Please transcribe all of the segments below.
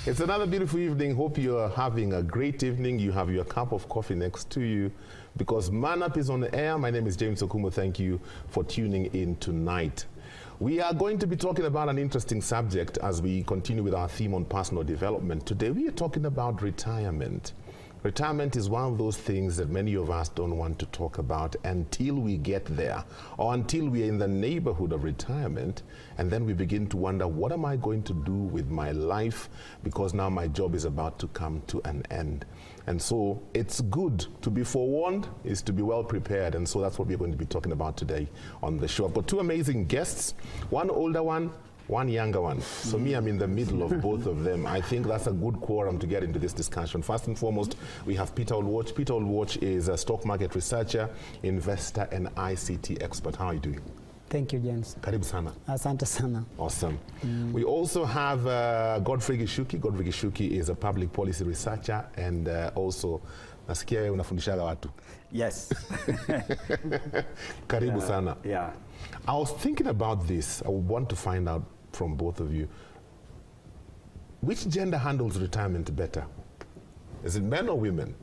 It's another beautiful evening. Hope you're having a great evening. You have your cup of coffee next to you because Man Up is on the air. My name is James Okumo. Thank you for tuning in tonight. We are going to be talking about an interesting subject as we continue with our theme on personal development. Today we are talking about retirement. Retirement is one of those things that many of us don't want to talk about until we get there or until we are in the neighborhood of retirement, and then we begin to wonder, what am I going to do with my life because now my job is about to come to an end. And so it's good to be forewarned, is to be well prepared, and so that's what we're going to be talking about today on the show. I've got two amazing guests, one older one, one younger one. So me, I'm in the middle of both of them. I think that's a good quorum to get into this discussion. First and foremost, we have Peter Olwoch. Peter Olwoch is a stock market researcher, investor, and ICT expert. How are you doing? Thank you, James. Karibu sana. Asante sana. Awesome. We also have Godfrey Gishuki. Godfrey Gishuki is a public policy researcher and also nasikia wewe unafundishaga watu. Yes. Karibu sana. Yeah. I was thinking about this. I would want to find out from both of you, which gender handles retirement better? Is it men or women?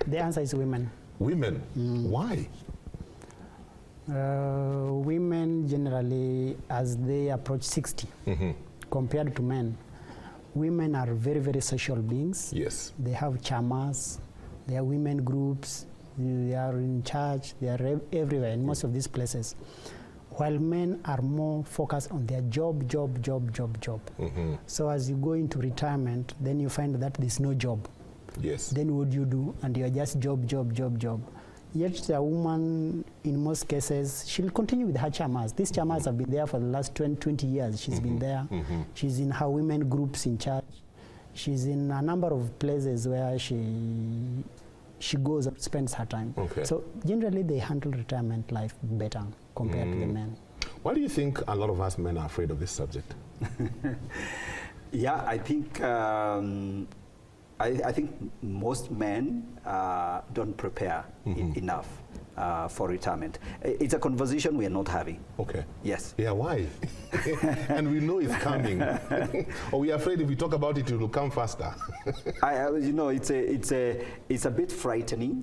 The answer is women. Women? Why? Women generally, as they approach 60, compared to men, women are very, very social beings. Yes. They have chamas, they are women groups, they are in church, they are everywhere in most of these places. While men are more focused on their job. So as you go into retirement, then you find that there's no job. Yes. Then what do you do? And you're just job. Yet a woman, in most cases, she'll continue with her chamas. These chamas have been there for the last 20 years. She's been there. She's in her women groups in church. She's in a number of places where she goes and spends her time. Okay. So generally, they handle retirement life better compared to the men. Why do you think a lot of us men are afraid of this subject? Yeah, I think I think most men don't prepare enough for retirement. It's a conversation we are not having. Okay. Yes. Yeah, why? And we know it's coming. Or we are afraid if we talk about it, it will come faster. You know, it's a bit frightening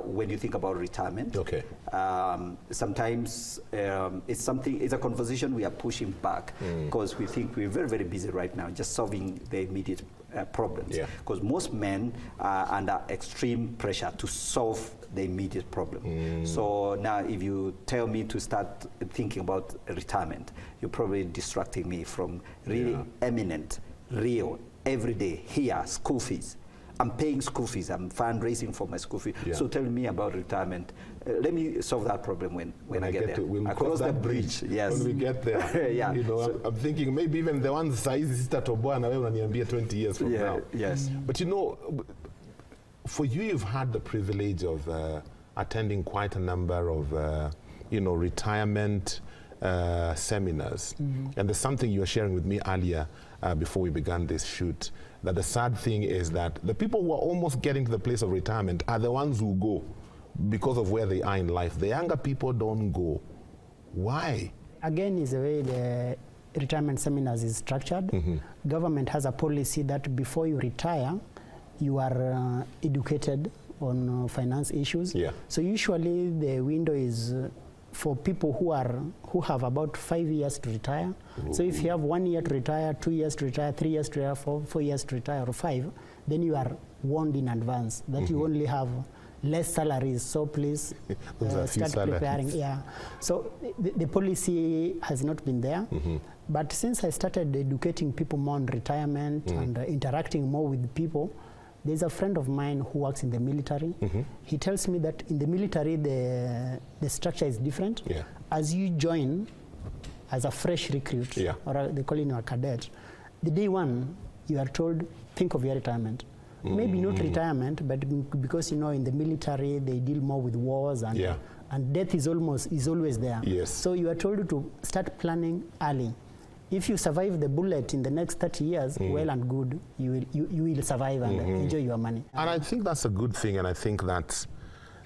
when you think about retirement. Okay. Sometimes it's a conversation we are pushing back because we think we're very, very busy right now just solving the immediate problems. Because most men are under extreme pressure to solve the immediate problem. So now if you tell me to start thinking about retirement, you're probably distracting me from really eminent, real, everyday, here, school fees. I'm paying school fees, I'm fundraising for my school fees. So tell me about retirement. Let me solve that problem when I get there. We'll cross that bridge when we get there. You know, so I'm thinking maybe even the ones size sister Toboa na wewe unaniambia 20 years from now. Yes. But you know, for you, you've had the privilege of attending quite a number of, you know, retirement seminars. And there's something you were sharing with me earlier before we began this shoot, that the sad thing is that the people who are almost getting to the place of retirement are the ones who go because of where they are in life. The younger people don't go. Why? Again, is the way the retirement seminars is structured. Government has a policy that before you retire, you are educated on finance issues. So usually the window is for people who have about 5 years to retire. So if you have 1 year to retire, 2 years to retire, 3 years to retire, 4 years to retire, or 5, then you are warned in advance that you only have less salaries. So please start preparing. So the policy has not been there. But since I started educating people more on retirement and interacting more with people, there's a friend of mine who works in the military. He tells me that in the military, the structure is different. As you join as a fresh recruit, or they call it a cadet, the day one, you are told, think of your retirement. Maybe not retirement, but because, you know, in the military, they deal more with wars and death is always there. So you are told to start planning early. If you survive the bullet in the next 30 years, well and good, you will survive and enjoy your money. And I think that's a good thing, and I think that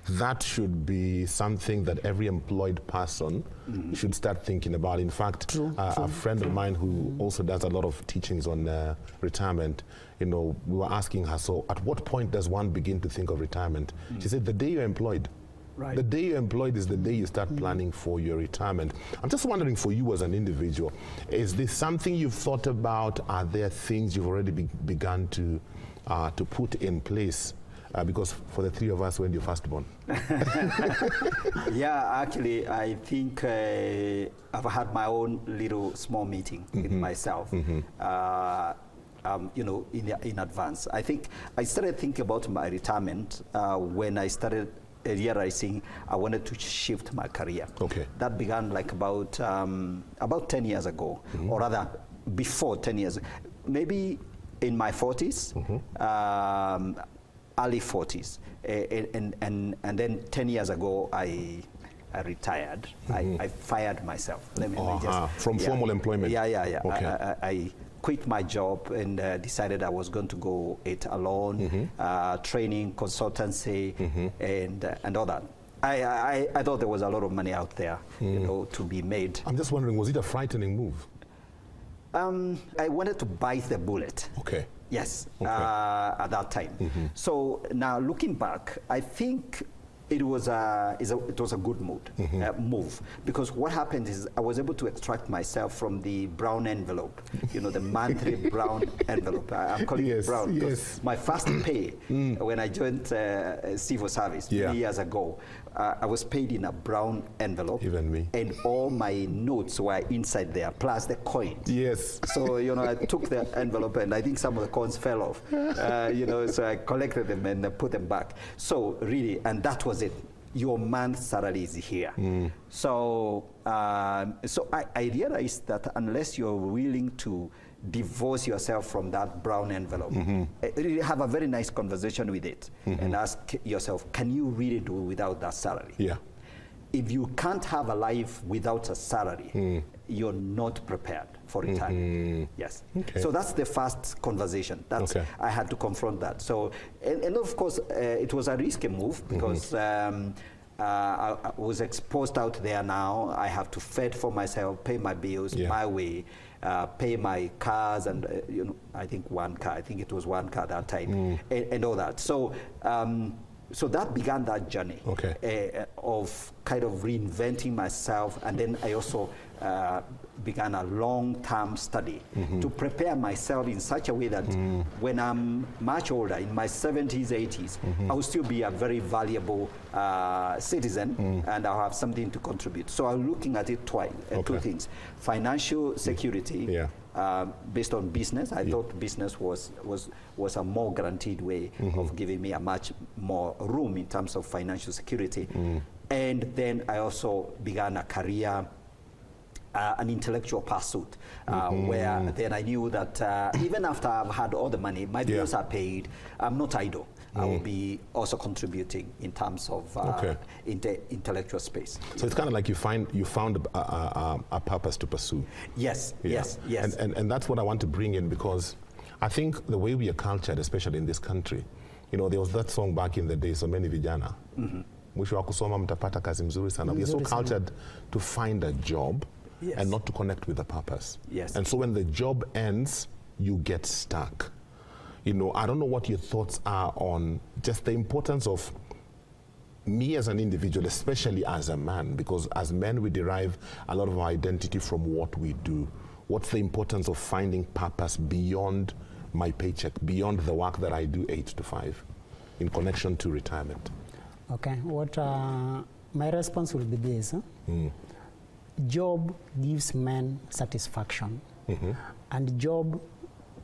that should be something that every employed person should start thinking about. In fact, a friend of mine who also does a lot of teachings on retirement, we were asking her, so at what point does one begin to think of retirement? She said, the day you're employed. Right. The day you're employed is the day you start planning for your retirement. I'm just wondering, for you as an individual, is this something you've thought about? Are there things you've already begun to put in place? Because for the three of us, when you're firstborn. Yeah, actually, I think I've had my own little small meeting with myself, in advance. I think I started thinking about my retirement when I started realizing I wanted to shift my career. Okay. That began like about 10 years ago, or rather before 10 years, maybe in my 40s. Early 40s, and then 10 years ago I retired. I fired myself. From formal employment. Yeah. Okay. I quit my job and decided I was going to go it alone, training, consultancy, and all that. I thought there was a lot of money out there, to be made. I'm just wondering, was it a frightening move? I wanted to bite the bullet. Okay. Yes, at that time. So now looking back, I think it was a good move, because what happened is I was able to extract myself from the brown envelope, the monthly brown envelope. I'm calling it brown because my first pay when I joined civil service 3 years ago, I was paid in a brown envelope. Even me. And all my notes were inside there, plus the coins. Yes. So, I took the envelope and I think some of the coins fell off. So I collected them and put them back. So really, and that was it. Your month's salary is here. So I realized that unless you're willing to divorce yourself from that brown envelope, really have a very nice conversation with it and ask yourself, can you really do without that salary? Yeah. If you can't have a life without a salary, you're not prepared for retirement. Yes. Okay. So that's the first conversation. I had to confront that. So, and of course, it was a risky move because I was exposed out there now. I have to fend for myself, pay my bills my way, pay my cars, and I think one car. I think it was one car that time, and all that. So. So that began that journey of kind of reinventing myself, and then I also began a long-term study to prepare myself in such a way that when I'm much older, in my 70s, 80s, I will still be a very valuable citizen, and I'll have something to contribute. So I'm looking at it twice, two things: financial security. Based on business. I thought business was a more guaranteed way of giving me a much more room in terms of financial security. And then I also began a career, an intellectual pursuit, where then I knew that even after I've had all the money, my bills are paid, I'm not idle. I will be also contributing in terms of intellectual space. So it's kind of like you found a purpose to pursue. Yes. And that's what I want to bring in, because I think the way we are cultured, especially in this country, there was that song back in the day, so many vijana. Mwisho wa kusoma mtapata kazi mzuri sana. We are so cultured to find a job and not to connect with a purpose. Yes. And so when the job ends, you get stuck. I don't know what your thoughts are on just the importance of me as an individual, especially as a man, because as men, we derive a lot of our identity from what we do. What's the importance of finding purpose beyond my paycheck, beyond the work that I do 8 to 5, in connection to retirement? Okay, what my response will be this. Job gives men satisfaction, and job,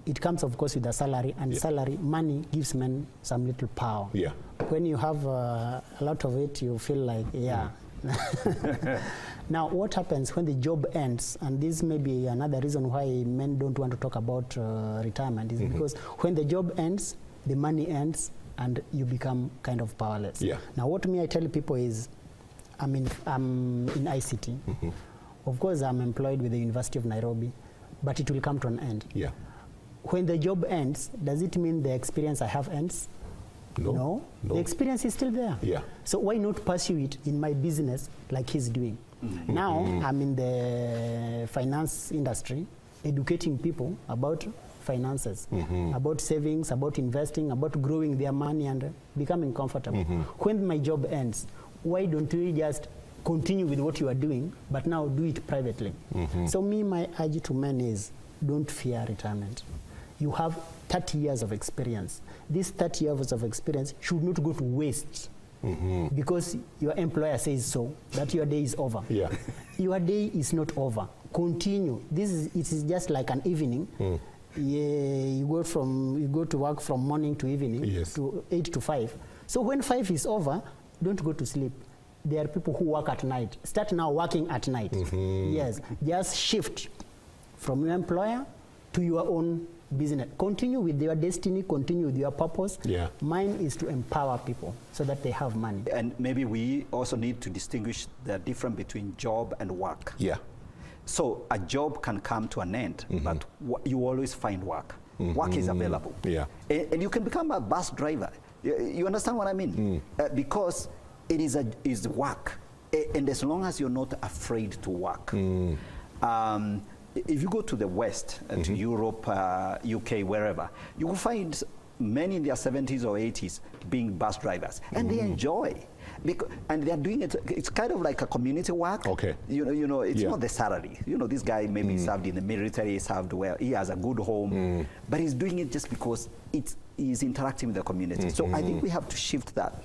it comes, of course, with a salary, and salary, money gives men some little power. Yeah. When you have a lot of it, you feel like, Now, what happens when the job ends, and this may be another reason why men don't want to talk about retirement, is because when the job ends, the money ends, and you become kind of powerless. Yeah. Now, what I tell people is, I'm in ICT. Of course, I'm employed with the University of Nairobi, but it will come to an end. Yeah. When the job ends, does it mean the experience I have ends? No. The experience is still there. Yeah. So why not pursue it in my business like he's doing? Now I'm in the finance industry, educating people about finances, about savings, about investing, about growing their money and becoming comfortable. When my job ends, why don't we just continue with what you are doing, but now do it privately? So my urge to men is, don't fear retirement. You have 30 years of experience. These 30 years of experience should not go to waste because your employer says so, that your day is over. Yeah. Your day is not over. Continue. It is just like an evening. Yeah, you go to work from morning to evening, to 8 to 5. So when 5 is over, don't go to sleep. There are people who work at night. Start now working at night. Yes, just shift from your employer to your own business. Continue with your destiny, continue with your purpose. Yeah. Mine is to empower people so that they have money. And maybe we also need to distinguish the difference between job and work. Yeah. So a job can come to an end, but you always find work. Work is available. Yeah. And you can become a bus driver. You understand what I mean? Because it is work. And as long as you're not afraid to work. If you go to the West, to Europe, UK, wherever, you will find many in their 70s or 80s being bus drivers. And they enjoy. And they're doing it, it's kind of like a community work. Okay. You know, it's not the salary. You know, this guy maybe served in the military, served well, he has a good home, but he's doing it just because he's interacting with the community. So I think we have to shift that.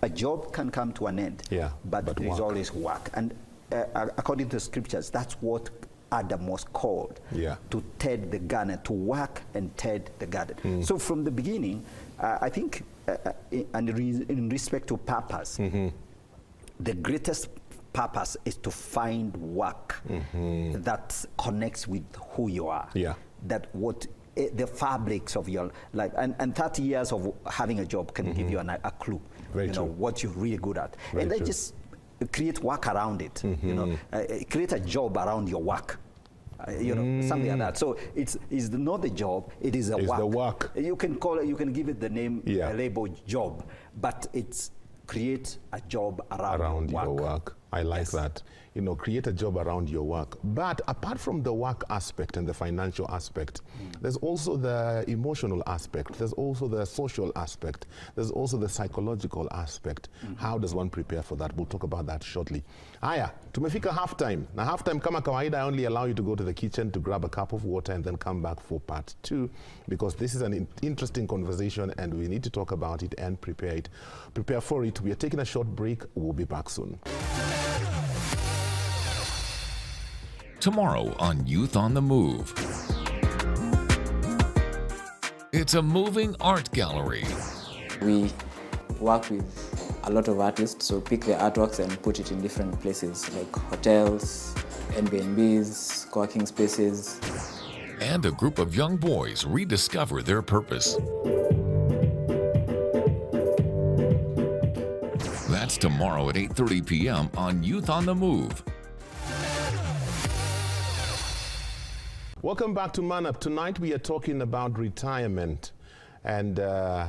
A job can come to an end, but there is always work. And according to the scriptures, that's what Adam was called, to tend the garden, to work and tend the garden. So from the beginning, I think, in respect to purpose, the greatest purpose is to find work that connects with who you are. That what the fabrics of your life, and 30 years of having a job can give you a clue. Very you know true. what you're really good at, and then just create work around it. You know, create a job around your work. You know, something like that. So it's not the job; it is It's work. the work. You can call it. You can give it the name, a label, job, but it's create a job around your work. I like that. You know, create a job around your work. But apart from the work aspect and the financial aspect, there's also the emotional aspect. There's also the social aspect. There's also the psychological aspect. How does one prepare for that? We'll talk about that shortly. Aya, tumefika halftime. Now halftime kama kawaida, I only allow you to go to the kitchen to grab a cup of water and then come back for part 2, because this is an interesting conversation and we need to talk about it and prepare for it. We are taking a short break. We'll be back soon. Tomorrow on Youth on the Move. It's a moving art gallery. We work with a lot of artists, so pick their artworks and put it in different places like hotels, Airbnbs, co-working spaces. And a group of young boys rediscover their purpose. That's tomorrow at 8:30 p.m. on Youth on the Move. Welcome back to Man Up. Tonight we are talking about retirement. And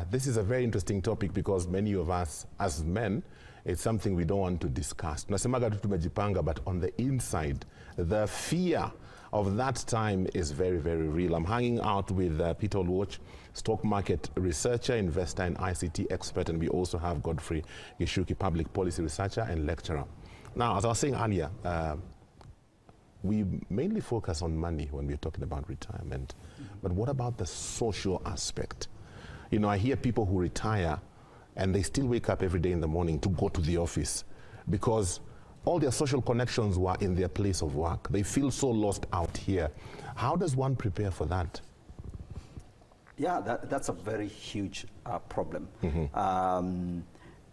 this is a very interesting topic because many of us as men, it's something we don't want to discuss. Tunasemaga tu tumejipanga, but on the inside, the fear of that time is very, very real. I'm hanging out with Peter Oluoch, stock market researcher, investor, and ICT expert, and we also have Godfrey Gishuki, public policy researcher and lecturer. Now, as I was saying earlier, we mainly focus on money when we're talking about retirement. But what about the social aspect? You know, I hear people who retire and they still wake up every day in the morning to go to the office because all their social connections were in their place of work. They feel so lost out here. How does one prepare for that? Yeah, that's a very huge problem.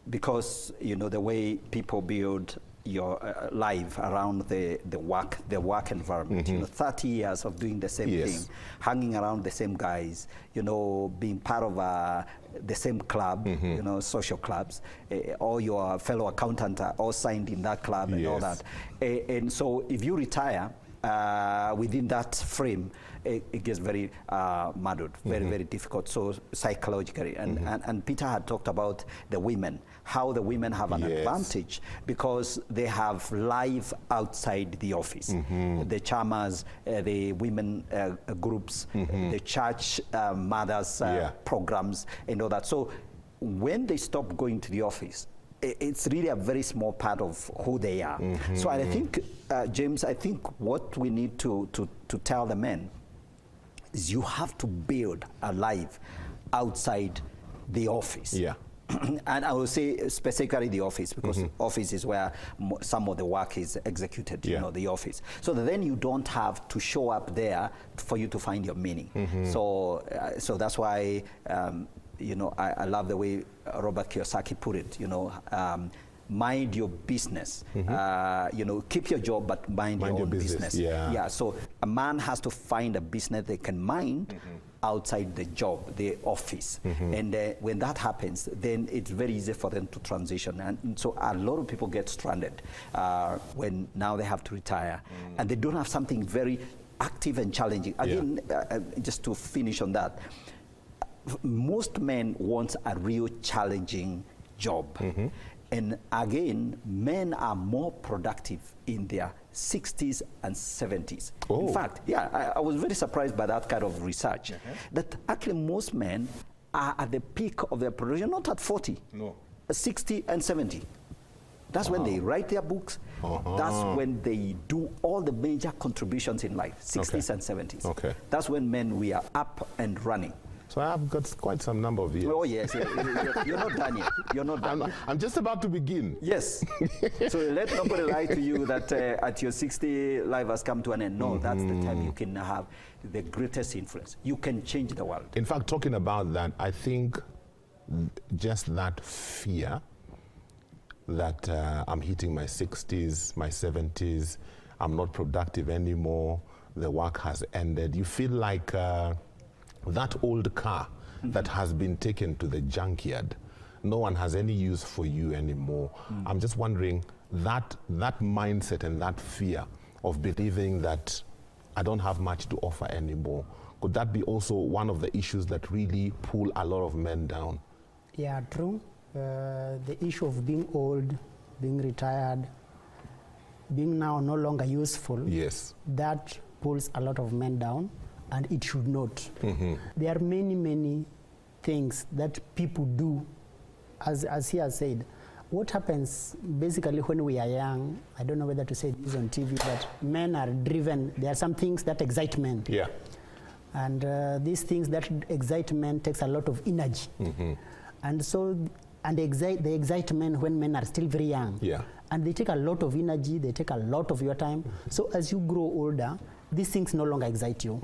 Because, you know, the way people build your life around the work environment. You know, 30 years of doing the same thing, hanging around the same guys, you know, being part of the same club, you know, social clubs. All your fellow accountants are all signed in that club and all that. And so if you retire, within that frame, it gets very muddled, very difficult, so psychologically. And Peter had talked about the women, how the women have an advantage because they have life outside the office. The chamas, the women groups, the church mothers programs and all that. So when they stop going to the office, it's really a very small part of who they are. So I think, James, I think what we need to tell the men is you have to build a life outside the office. Yeah. And I will say specifically the office, because office is where some of the work is executed, you know, the office. So that then you don't have to show up there for you to find your meaning. So that's why, you know, I love the way Robert Kiyosaki put it, you know, mind your business. You know, keep your job, but mind your own business. Yeah. So a man has to find a business they can mind outside the job, the office. And when that happens, then it's very easy for them to transition. And so a lot of people get stranded when now they have to retire. And they don't have something very active and challenging. Again, just to finish on that, most men want a real challenging job. And again, men are more productive in their 60s and 70s. In fact, I was very surprised by that kind of research, that actually most men are at the peak of their production, not at 40, 60 and 70. That's when they write their books. That's when they do all the major contributions in life, 60s and 70s. That's when men, we are up and running. So I've got quite some number of years. Oh, yes. You're not done yet. You're not done. I'm just about to begin. Yes. So let nobody lie to you that at your 60, life has come to an end. No, that's the time you can have the greatest influence. You can change the world. In fact, talking about that, I think just that fear that I'm hitting my 60s, my 70s, I'm not productive anymore, the work has ended. You feel like that old car that has been taken to the junkyard, no one has any use for you anymore. I'm just wondering, that mindset and that fear of believing that I don't have much to offer anymore, could that be also one of the issues that really pull a lot of men down? Yeah, true. The issue of being old, being retired, being now no longer useful, that pulls a lot of men down. And it should not. There are many things that people do, as he has said. What happens basically when we are young, I don't know whether to say this on TV, but men are driven. There are some things that excite men. And these things that excite men takes a lot of energy. And so, they excite men when men are still very young. And they take a lot of energy, they take a lot of your time. So as you grow older, these things no longer excite you.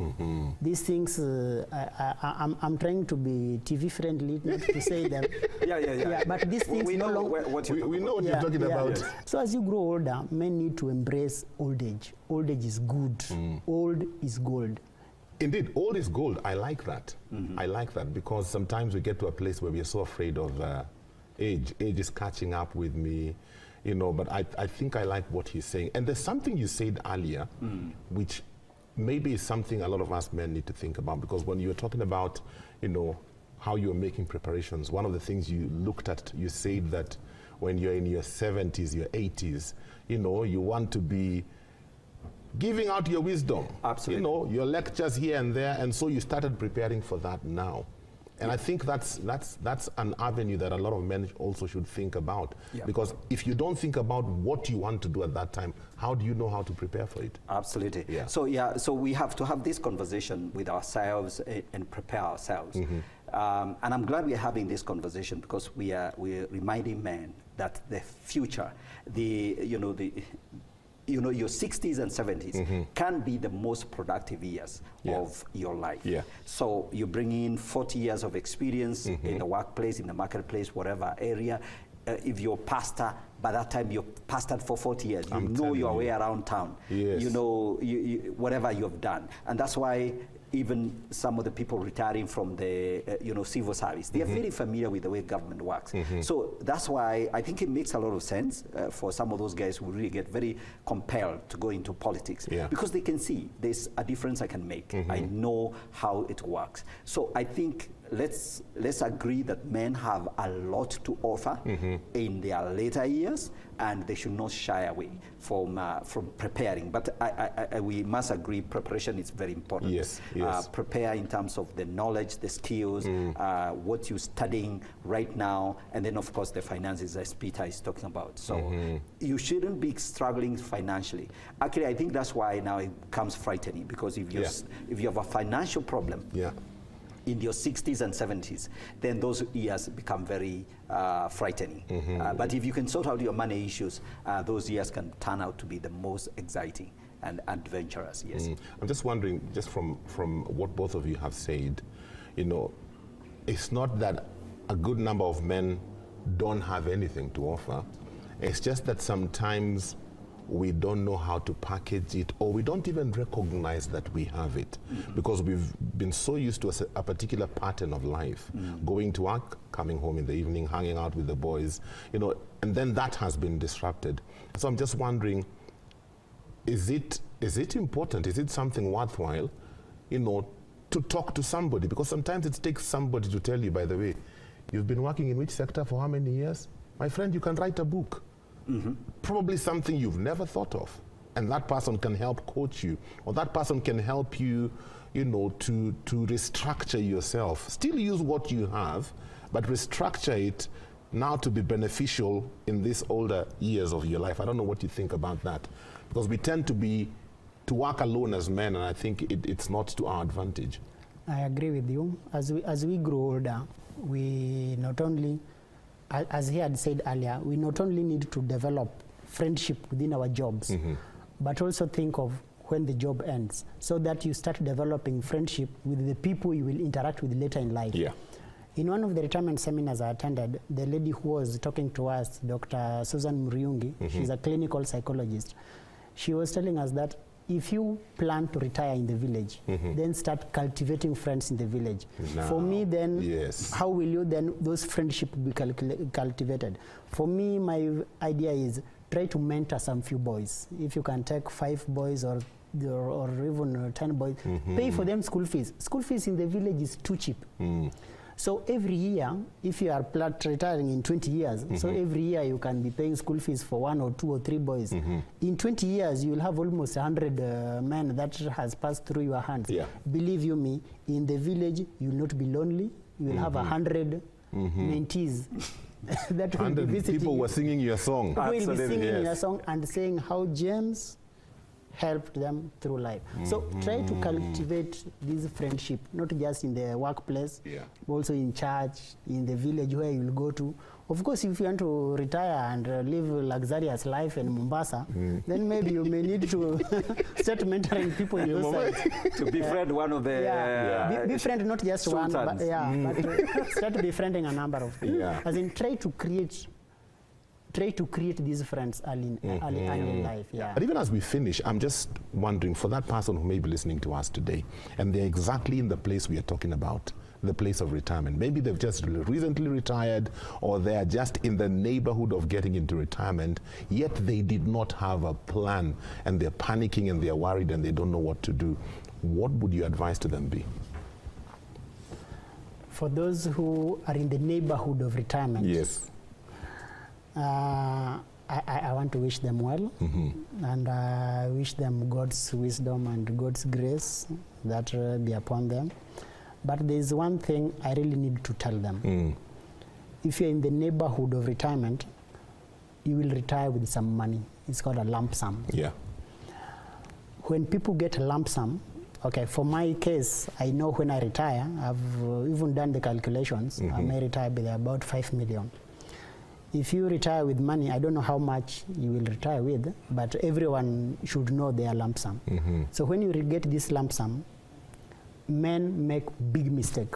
These things, I'm trying to be TV friendly, not to say them. But these things we no know longer. We know what you're talking about. So as you grow older, men need to embrace old age. Old age is good. Old is gold. Indeed, old is gold. I like that. I like that because sometimes we get to a place where we are so afraid of age. Age is catching up with me. You know, but I think I like what he's saying. And there's something you said earlier, which maybe is something a lot of us men need to think about, because when you were talking about, you know, how you're making preparations, one of the things you looked at, you said that when you're in your 70s, your 80s, you know, you want to be giving out your wisdom. Absolutely. You know, your lectures here and there, and so you started preparing for that now. And I think that's an avenue that a lot of men also should think about. Because if you don't think about what you want to do at that time, how do you know how to prepare for it? Absolutely. So we have to have this conversation with ourselves and prepare ourselves. And I'm glad we're having this conversation because we're reminding men that the future, your 60s and 70s can be the most productive years of your life. So you bring in 40 years of experience in the workplace, in the marketplace, whatever area. if you're a pastor, by that time you've pastored for 40 years. You know your way around town. Yes. You know whatever you've done. And that's why even some of the people retiring from the civil service, they are very familiar with the way government works. So that's why I think it makes a lot of sense for some of those guys who really get very compelled to go into politics, because they can see there's a difference I can make. I know how it works. So I think let's agree that men have a lot to offer in their later years, and they should not shy away from preparing. But we must agree preparation is very important. Yes. Prepare in terms of the knowledge, the skills, what you're studying right now, and then of course the finances, as Peter is talking about. So you shouldn't be struggling financially. Actually, I think that's why now it becomes frightening, because if you have a financial problem, in your 60s and 70s, then those years become very frightening. But if you can sort out your money issues, those years can turn out to be the most exciting and adventurous. Yes. I'm just wondering, just from what both of you have said, it's not that a good number of men don't have anything to offer. It's just that sometimes we don't know how to package it, or we don't even recognize that we have it, because we've been so used to a particular pattern of life, going to work, coming home in the evening, hanging out with the boys, and then that has been disrupted. So I'm just wondering, is it important? Is it something worthwhile, to talk to somebody? Because sometimes it takes somebody to tell you, by the way, you've been working in which sector for how many years? My friend, you can write a book. Probably something you've never thought of, and that person can help coach you, or that person can help you, to restructure yourself. Still use what you have, but restructure it now to be beneficial in these older years of your life. I don't know what you think about that, because we tend to work alone as men, and I think it's not to our advantage. I agree with you. As we grow older, we not only, as he had said earlier, we not only need to develop friendship within our jobs, but also think of when the job ends, so that you start developing friendship with the people you will interact with later in life. In one of the retirement seminars I attended, the lady who was talking to us, Dr. Susan Muriungi, she's a clinical psychologist. She was telling us that if you plan to retire in the village, then start cultivating friends in the village. For me, then, how will you then, those friendships be cultivated? For me, my idea is try to mentor some few boys. If you can take 5 boys or even 10 boys, pay for them school fees. School fees in the village is too cheap. So every year, if you are retiring in 20 years, so every year you can be paying school fees for 1 or 2 or 3 boys. In 20 years, you will have almost 100 men that has passed through your hands. Believe you me, in the village, you will not be lonely. You will have 100 mentees that will be visiting. People were singing your song. People will be singing your song and saying how James helped them through life. So try to cultivate this friendship, not just in the workplace, also in church, in the village where you will go to. Of course, if you want to retire and live a luxurious life in Mombasa, then maybe you may need to start mentoring people in those sides. To befriend one of the... befriend not just sultans. One, but, but start befriending a number of people. As in, try to create these friends early in life. But even as we finish, I'm just wondering, for that person who may be listening to us today, and they're exactly in the place we are talking about, the place of retirement. Maybe they've just recently retired, or they're just in the neighborhood of getting into retirement, yet they did not have a plan, and they're panicking and they're worried and they don't know what to do. What would your advice to them be? For those who are in the neighborhood of retirement, I want to wish them well, and I wish them God's wisdom and God's grace that be upon them. But there is one thing I really need to tell them. If you're in the neighborhood of retirement, you will retire with some money. It's called a lump sum. When people get a lump sum, okay, for my case, I know when I retire, I've even done the calculations, I may retire with about 5 million. If you retire with money, I don't know how much you will retire with, but everyone should know their lump sum. So when you get this lump sum, men make big mistake.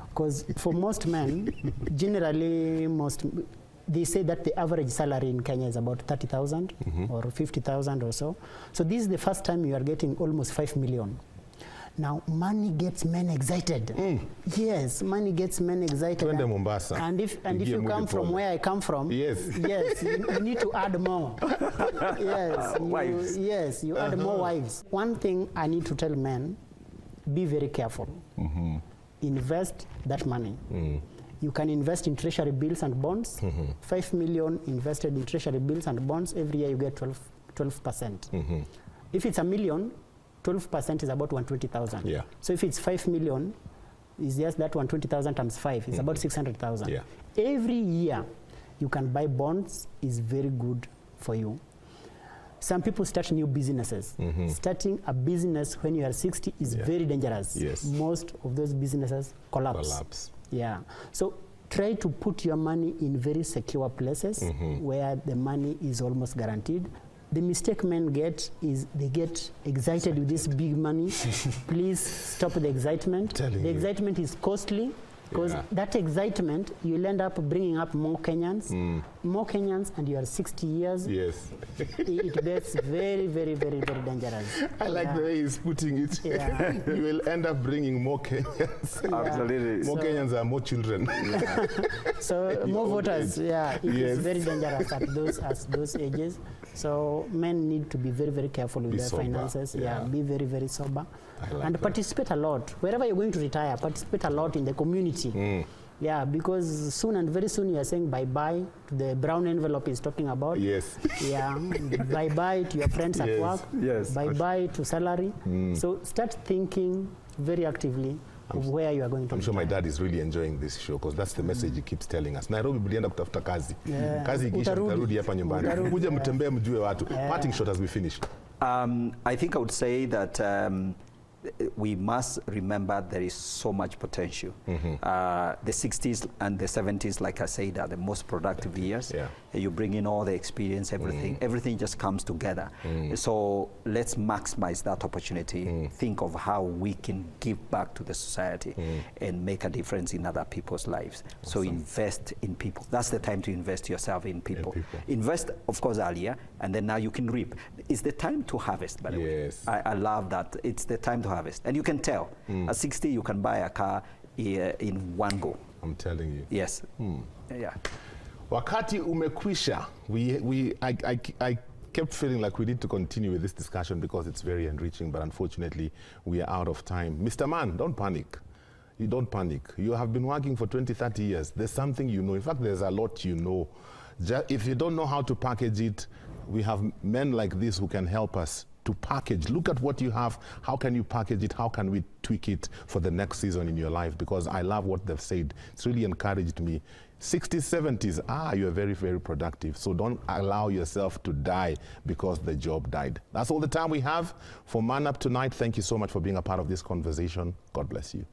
Because for most men, generally they say that the average salary in Kenya is about 30,000 or 50,000 or so. So this is the first time you are getting almost 5 million. Now, money gets men excited. Yes, money gets men excited. And if you come from where I come from, yes, you need to add more. Yes, you add more wives. One thing I need to tell men, be very careful. Invest that money. You can invest in treasury bills and bonds. 5 million invested in treasury bills and bonds, every year you get 12%. If it's a million, 12% is about 120,000. Yeah. So if it's 5 million, it's just that 120,000 times 5 is about 600,000. Yeah. Every year you can buy bonds is very good for you. Some people start new businesses. Starting a business when you are 60 is very dangerous. Yes. Most of those businesses collapse. Yeah. So try to put your money in very secure places where the money is almost guaranteed. The mistake men get is they get excited with this big money. Please stop the excitement. The excitement is costly because that excitement, you'll end up bringing up more Kenyans. More Kenyans, and you are 60 years. Yes. It gets very, very, very, very dangerous. I like the way he's putting it. You will end up bringing more Kenyans. Absolutely. More Kenyans are more children. So more voters. It is very dangerous at those ages. So men need to be very, very careful with their finances. Be very, very sober. And participate a lot. Wherever you're going to retire, participate a lot in the community. Yeah, because soon and very soon you are saying bye-bye to the brown envelope is talking about. Yes. Yeah, bye-bye to your friends at work. Yes. Bye-bye to salary. So start thinking very actively of where you are going to I'm sure my dad is really enjoying this show because that's the message he keeps telling us. Nairobi mlienda kutafuta kazi. Kazi ikisha mtarudi hapa nyumbani. Kuja mtembee mjue watu. Parting shot as we finish. I think I would say that we must remember there is so much potential. The 60s and the 70s, like I said, are the most productive years. You bring in all the experience, everything just comes together. So let's maximize that opportunity. Think of how we can give back to the society and make a difference in other people's lives. Awesome. So invest in people. That's the time to invest yourself in people. Invest, of course, earlier, and then now you can reap. It's the time to harvest, by the way. I love that. It's the time to harvest. And you can tell. At 60, you can buy a car in one go. I'm telling you. Yes. Yeah. Wakati umekwisha. I kept feeling like we need to continue with this discussion because it's very enriching, but unfortunately, we are out of time. Mr. Man, don't panic. You don't panic. You have been working for 20, 30 years. There's something you know. In fact, there's a lot you know. If you don't know how to package it, we have men like this who can help us to package. Look at what you have. How can you package it? How can we tweak it for the next season in your life? Because I love what they've said. It's really encouraged me. 60s, 70s, you're very, very productive. So don't allow yourself to die because the job died. That's all the time we have for Man Up Tonight. Thank you so much for being a part of this conversation. God bless you.